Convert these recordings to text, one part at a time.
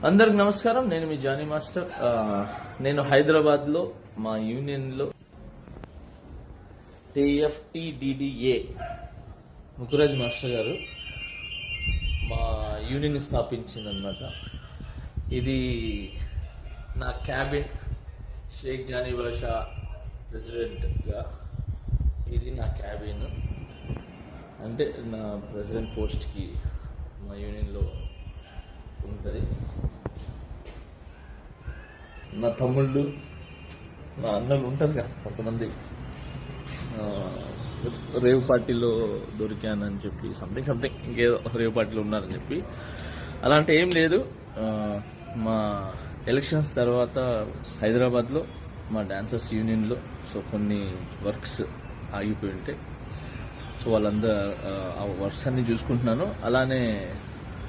అందరికి నమస్కారం. నేను మీ జానీ మాస్టర్. నేను హైదరాబాద్ లో మా యూనియన్ లో TFTDDA ముకురాజ్ మాస్టర్ గారు మా యూనియన్ స్థాపించిందనమాట. ఇది నా క్యాబిన్, షేక్ జానీ బాషా ప్రెసిడెంట్గా ఇది నా క్యాబిన్. అంటే నా ప్రెసిడెంట్ పోస్ట్కి మా యూనియన్లో ఉంటుంది. నా తమ్ముళ్ళు, నా అన్నలు ఉంటారు కదా కొంతమంది, రేవ్ పార్టీలో దొరికానని చెప్పి సంథింగ్ ఇంకేదో రేవ్ పార్టీలో ఉన్నారని చెప్పి అలాంటి ఏం లేదు. మా ఎలక్షన్స్ తర్వాత హైదరాబాద్లో మా డాన్సర్స్ యూనియన్లో కొన్ని వర్క్స్ ఆగిపోయి ఉంటాయి. వాళ్ళందరూ ఆ వర్క్స్ అన్ని చూసుకుంటున్నాను. అలానే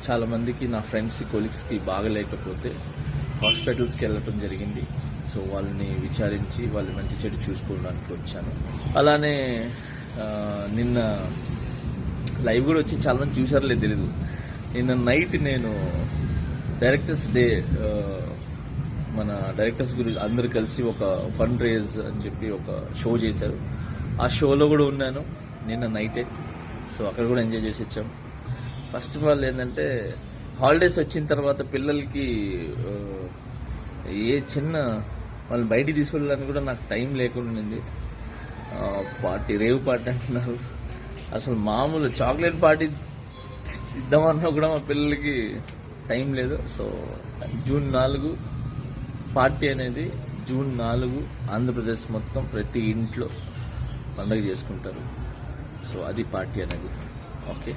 చాలామందికి నా ఫ్రెండ్స్, కొలీగ్స్కి బాగలేకపోతే హాస్పిటల్స్కి వెళ్ళటం జరిగింది. వాళ్ళని విచారించి వాళ్ళు మంచి చెడు చూసుకోవడానికి వచ్చాను. అలానే నిన్న లైవ్ కూడా వచ్చి చాలామంది చూసారో తెలీదు. నిన్న నైట్ నేను డైరెక్టర్స్ డే, మన డైరెక్టర్స్ గురించి అందరు కలిసి ఒక ఫండ్ రేజ్ అని చెప్పి ఒక షో చేశారు. ఆ షోలో కూడా ఉన్నాను నిన్న నైటే. అక్కడ కూడా ఎంజాయ్ చేసి వచ్చాం. ఫస్ట్ ఆఫ్ ఆల్ ఏంటంటే హాలిడేస్ వచ్చిన తర్వాత పిల్లలకి ఏ చిన్న వాళ్ళని బయటికి తీసుకెళ్ళడానికి కూడా నాకు టైం లేకుండా ఉంది. పార్టీ, రేవ్ పార్టీ అంటున్నారు. అసలు మామూలు చాక్లెట్ పార్టీ ఇద్దామన్నా కూడా మా పిల్లలకి టైం లేదు. జూన్ 4 పార్టీ అనేది, జూన్ 4 ఆంధ్రప్రదేశ్ మొత్తం ప్రతి ఇంట్లో పండుగ చేసుకుంటారు. అది పార్టీ అనేది. Okay,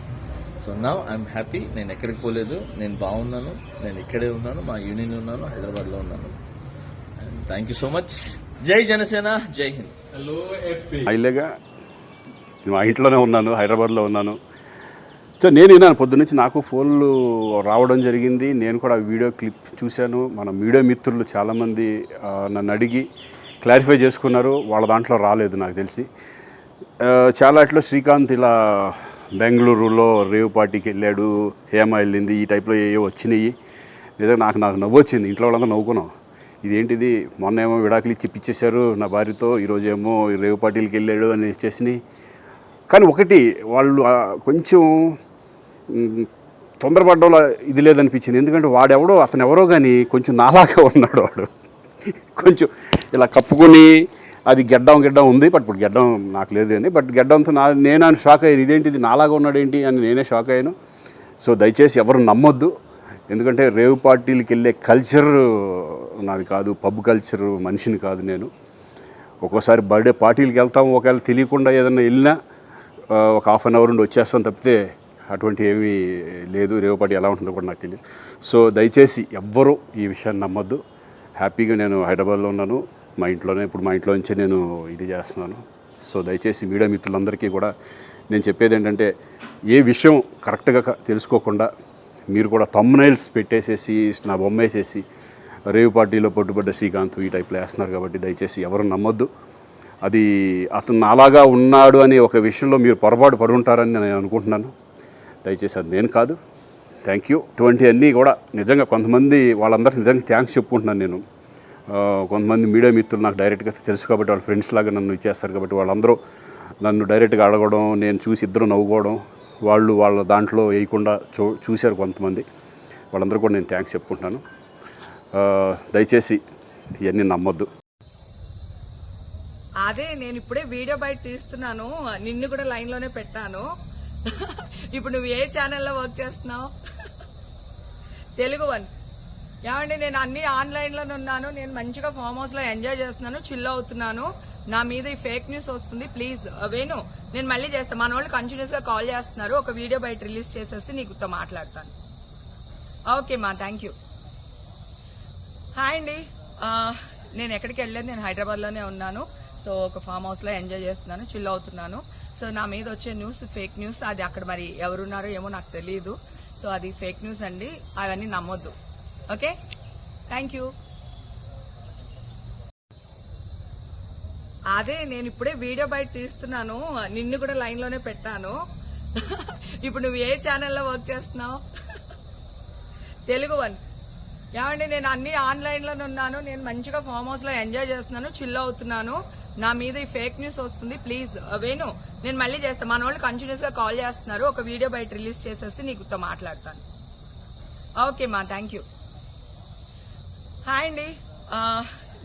now I'm happy. నేను ఎక్కడికి పోలేదు, నేను బాగున్నాను, నేను ఇక్కడే ఉన్నాను, మా యూనియన్ ఉన్నాను, హైదరాబాద్లో ఉన్నాను. Thank you so much. జై జనసేన, జై హింద్. హలో అయిలేగా మా ఇంట్లోనే ఉన్నాను, హైదరాబాద్లో ఉన్నాను. నేను విన్నాను పొద్దున్నుంచి, నాకు ఫోన్లు రావడం జరిగింది. నేను కూడా వీడియో క్లిప్ చూశాను. మన మీడియా మిత్రులు చాలామంది నన్ను అడిగి క్లారిఫై చేసుకున్నారు. వాళ్ళ దాంట్లో రాలేదు నాకు తెలిసి. చాలా ఇట్లా శ్రీకాంత్ ఇలా బెంగళూరులో రేవ్ పార్టీకి వెళ్ళాడు, హేమ వెళ్ళింది, ఈ టైప్లో ఏవో వచ్చినాయి. లేదా నాకు నవ్వు వచ్చింది. ఇంట్లో వాళ్ళందరూ నవ్వుకున్నాం. ఇదేంటిది, మొన్న ఏమో విడాకులు ఇచ్చి పిచ్చేశారు నా భార్యతో, ఈరోజేమో రేవ్ పార్టీలకి వెళ్ళాడు అని వచ్చేసినాయి. కానీ ఒకటి, వాళ్ళు కొంచెం తొందరపడ్డంలో ఇది లేదనిపించింది. ఎందుకంటే వాడెవడో, అతను ఎవరో కానీ కొంచెం నాలాగా ఉన్నాడు. వాడు కొంచెం ఇలా కప్పుకొని, అది గెడ్డం ఉంది, బట్ ఇప్పుడు గెడ్డం నాకు లేదు అని, బట్ గెడ్డంతో నేను షాక్ అయ్యాను. ఇదేంటిది నాలాగా ఉన్నాడు ఏంటి అని నేనే షాక్ అయ్యాను. దయచేసి ఎవరు నమ్మొద్దు. ఎందుకంటే రేవ్ పార్టీలకి వెళ్ళే కల్చర్ నాది కాదు, పబ్ కల్చర్ మనిషిని కాదు నేను. ఒక్కోసారి బర్త్డే పార్టీలకి వెళ్తాము, ఒకవేళ తెలియకుండా ఏదైనా వెళ్ళినా ఒక హాఫ్ అన్ అవర్ నుండి వచ్చేస్తాం తప్పితే అటువంటి ఏమీ లేదు. రేవ్ పార్టీ ఎలా ఉంటుందో కూడా నాకు తెలియదు. దయచేసి ఎవ్వరూ ఈ విషయాన్ని నమ్మొద్దు. హ్యాపీగా నేను హైదరాబాద్లో ఉన్నాను, మా ఇంట్లోనే. ఇప్పుడు మా ఇంట్లో నుంచే నేను ఇది చేస్తున్నాను. దయచేసి మీడియా మిత్రులందరికీ కూడా నేను చెప్పేది ఏంటంటే, ఏ విషయం కరెక్ట్గా తెలుసుకోకుండా మీరు కూడా థంబ్నైల్స్ పెట్టేసేసి, నా బొమ్మ వేసేసి రేవ్ పార్టీలో పట్టుబడ్డ శ్రీకాంత్ ఈ టైప్లో వేస్తున్నారు. కాబట్టి దయచేసి ఎవరు నమ్మొద్దు. అది అతను అలాగా ఉన్నాడు అనే ఒక విషయంలో మీరు పొరపాటు పడి ఉంటారని నేను అనుకుంటున్నాను. దయచేసి అది నేను కాదు. Thank you. ఇటువంటి అన్నీ కూడా నిజంగా కొంతమంది, వాళ్ళందరికీ నిజంగా థ్యాంక్స్ చెప్పుకుంటున్నాను నేను. కొంతమంది మీడియా మిత్రులు నాకు డైరెక్ట్గా తెలుసు కాబట్టి, వాళ్ళ ఫ్రెండ్స్ లాగా నన్ను ఇచ్చేస్తారు కాబట్టి, వాళ్ళందరూ నన్ను డైరెక్ట్గా అడగడం, నేను చూసి ఇద్దరు నవ్వుకోవడం, వాళ్ళు వాళ్ళ దాంట్లో వేయకుండా చూశారు కొంతమంది. వాళ్ళందరూ కూడా నేను థ్యాంక్స్ చెప్పుకుంటున్నాను. దయచేసి ఇవన్నీ నమ్మొద్దు. అదే నేను ఇప్పుడే వీడియో బయట తీస్తున్నాను, నిన్ను కూడా లైన్లోనే పెట్టాను. ఇప్పుడు నువ్వు ఏ ఛానల్లో వర్క్ చేస్తున్నావు? తెలుగు వన్. ఏమండి, నేను అన్ని ఆన్లైన్లోనే ఉన్నాను. నేను మంచిగా ఫామ్ హౌస్లో ఎంజాయ్ చేస్తున్నాను, చిల్ అవుతున్నాను. నా మీద ఈ ఫేక్ న్యూస్ వస్తుంది. ప్లీజ్ వేణు, నేను మళ్ళీ చేస్తాను. మన వాళ్ళు కంటిన్యూస్గా కాల్ చేస్తున్నారు. ఒక వీడియో బయట రిలీజ్ చేసేసి నీకుతో మాట్లాడతాను. ఓకే మా, థ్యాంక్ యూ. హాయ్ అండి, నేను ఎక్కడికి వెళ్ళలేదు, నేను హైదరాబాద్లోనే ఉన్నాను. ఒక ఫామ్ హౌస్లో ఎంజాయ్ చేస్తున్నాను, చిల్ అవుతున్నాను. నా మీద వచ్చే న్యూస్ ఫేక్ న్యూస్. అది అక్కడ మరి ఎవరున్నారో ఏమో నాకు తెలియదు. అది ఫేక్ న్యూస్ అండి, అవన్నీ నమ్మొద్దు. Okay, thank you. అదే నేను ఇప్పుడే వీడియో బయట తీస్తున్నాను, నిన్ను కూడా లైన్లోనే పెట్టాను. ఇప్పుడు నువ్వు ఏ ఛానల్లో వర్క్ చేస్తున్నావు? తెలుగు వన్. ఏమండి నేను అన్ని ఆన్లైన్ లోనే ఉన్నాను, నేను మంచిగా ఫామ్ హౌస్ లో ఎంజాయ్ చేస్తున్నాను, చిల్ అవుతున్నాను. నా మీద ఈ ఫేక్ న్యూస్ వస్తుంది, ప్లీజ్ వేణు నేను మళ్ళీ చేస్తాను. మన వాళ్ళు కంటిన్యూస్ గా కాల్ చేస్తున్నారు, ఒక వీడియో బయట రిలీజ్ చేసేసి నీకుతో మాట్లాడతాను. ఓకే మా, థ్యాంక్ యూ. హాయ్ అండి,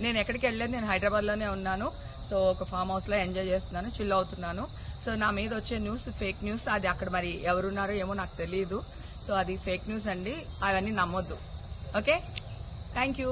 నేను ఎక్కడికి వెళ్ళలేదు, నేను హైదరాబాద్ లోనే ఉన్నాను. సో ఒక ఫామ్ హౌస్ లో ఎంజాయ్ చేస్తున్నాను, చిల్ అవుతున్నాను. సో నా మీద వచ్చే న్యూస్ ఫేక్ న్యూస్, అది అక్కడ మరి ఎవరున్నారో ఏమో నాకు తెలియదు. సో అది ఫేక్ న్యూస్ అండి, అవన్నీ నమ్మొద్దు. Okay, thank you.